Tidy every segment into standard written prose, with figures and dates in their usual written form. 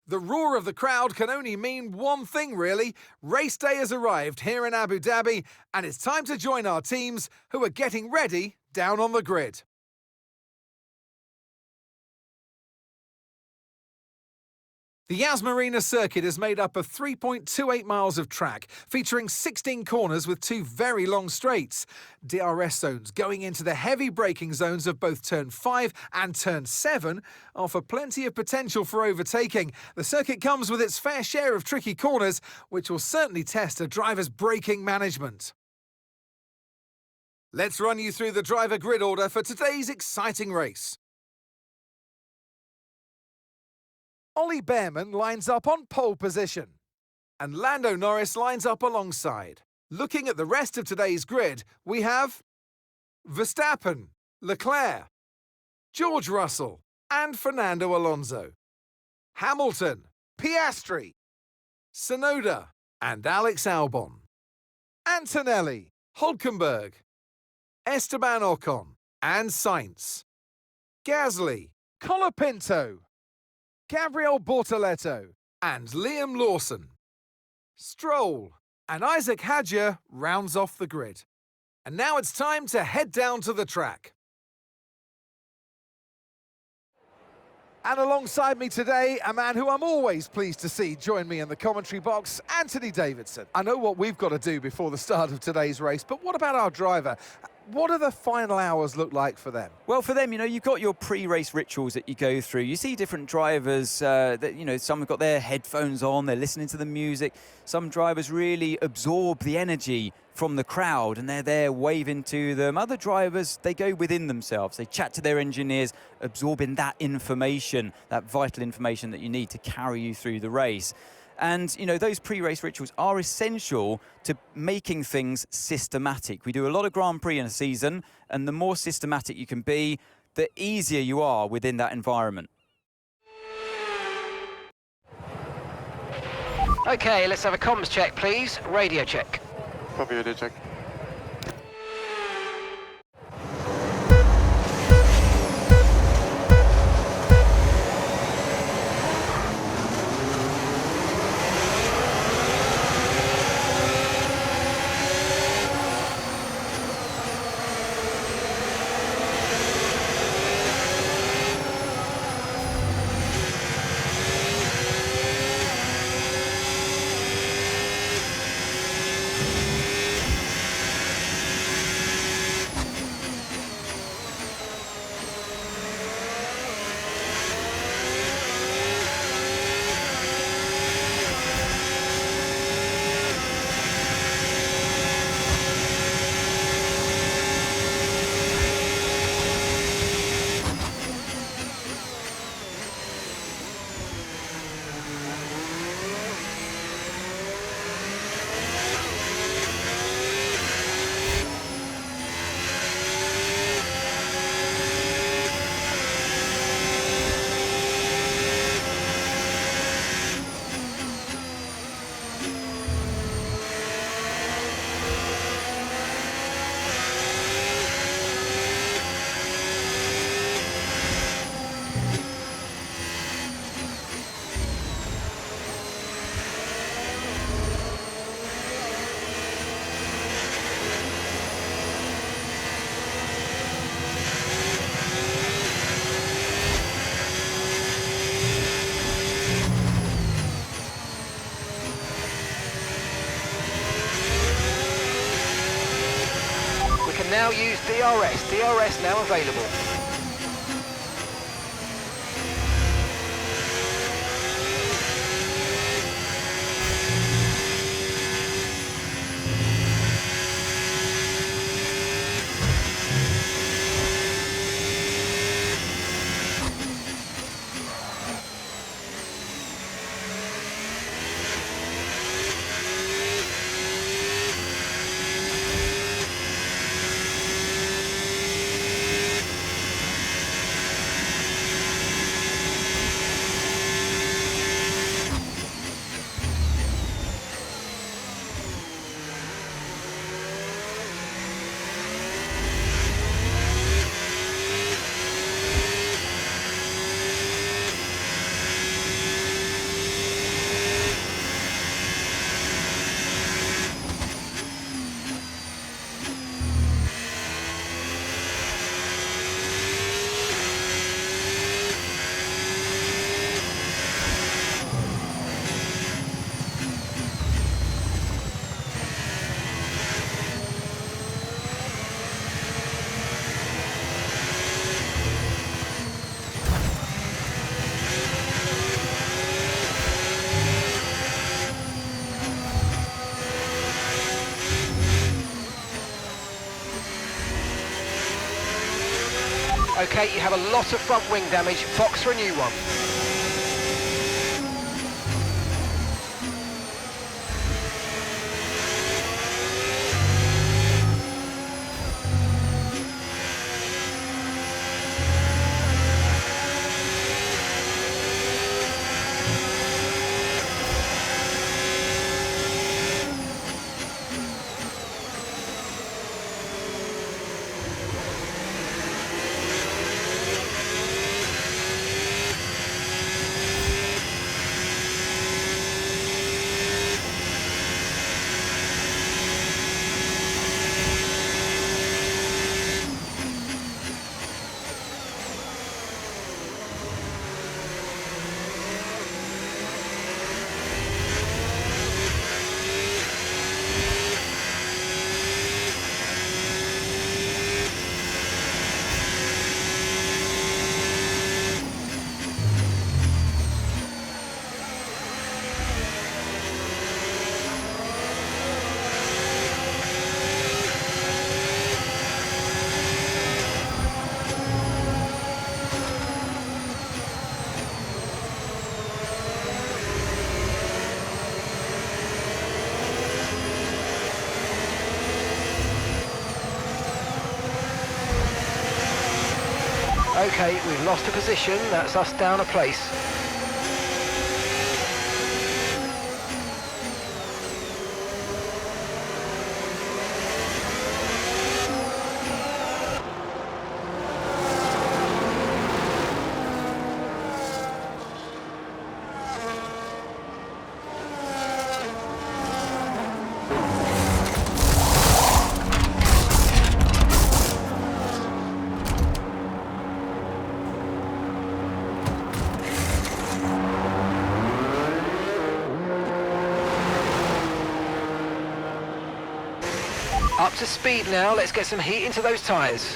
The roar of the crowd can only mean one thing, really. Race day has arrived here in Abu Dhabi, and it's time to join our teams who are getting ready down on the grid. The Yas Marina Circuit is made up of 3.28 miles of track, featuring 16 corners with 2 very long straights. DRS zones going into the heavy braking zones of both Turn 5 and Turn 7 offer plenty of potential for overtaking. The circuit comes with its fair share of tricky corners, which will certainly test a driver's braking management. Let's run you through the driver grid order for today's exciting race. Oliver Bearman lines up on pole position, and Lando Norris lines up alongside. Looking at the rest of today's grid, we have Verstappen, Leclerc, George Russell, and Fernando Alonso, Hamilton, Piastri, Tsunoda, and Alex Albon, Antonelli, Hülkenberg, Esteban Ocon, and Sainz, Gasly, Colapinto, Gabriel Bortoleto, and Liam Lawson. Stroll and Isaac Hadjar rounds off the grid. And now it's time to head down to the track. And alongside me today, a man who I'm always pleased to see join me in the commentary box, Anthony Davidson. I know what we've got to do before the start of today's race, but what about our driver? What do the final hours look like for them? Well, for them, you've got your pre-race rituals that you go through. You see different drivers that, some have got their headphones on, they're listening to the music. Some drivers really absorb the energy from the crowd and they're there waving to them. Other drivers, they go within themselves. They chat to their engineers, absorbing that information, that vital information that you need to carry you through the race. And, those pre-race rituals are essential to making things systematic. We do a lot of Grand Prix in a season, and the more systematic you can be, the easier you are within that environment. Okay, let's have a comms check, please. Radio check. Copy, radio check. Now use DRS. DRS now available. Okay, you have a lot of front wing damage. Box for a new one. Okay, we've lost a position. That's us down a place. Up to speed now, let's get some heat into those tyres.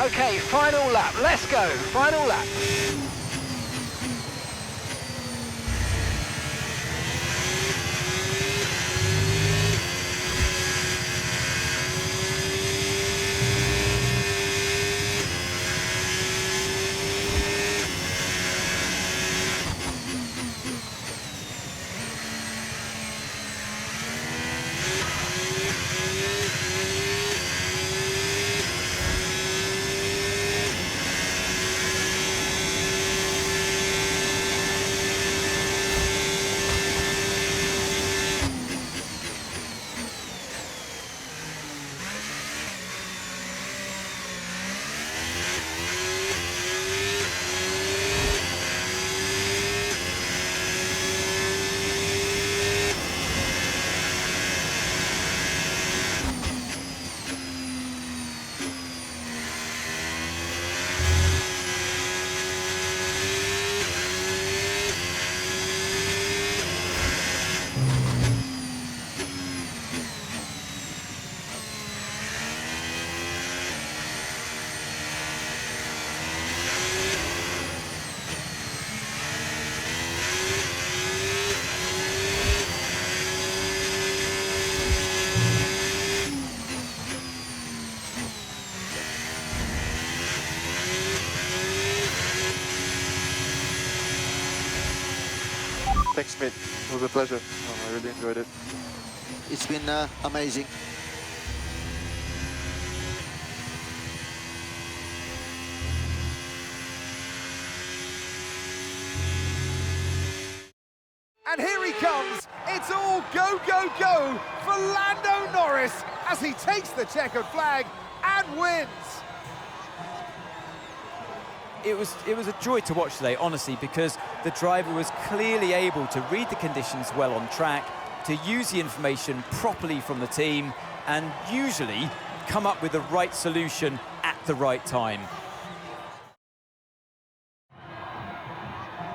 Okay, final lap, let's go, final lap. Thanks, mate. It was a pleasure. Oh, I really enjoyed it. It's been amazing. And here he comes. It's all go, go, go for Lando Norris as he takes the checkered flag and wins. It was a joy to watch today, honestly, because the driver was clearly able to read the conditions well on track, to use the information properly from the team, and usually come up with the right solution at the right time.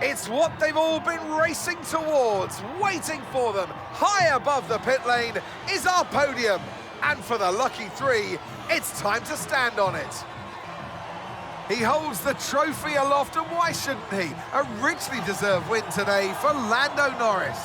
It's what they've all been racing towards, waiting for them. High above the pit lane is our podium. And for the lucky three, it's time to stand on it. He holds the trophy aloft, and why shouldn't he? A richly deserved win today for Lando Norris.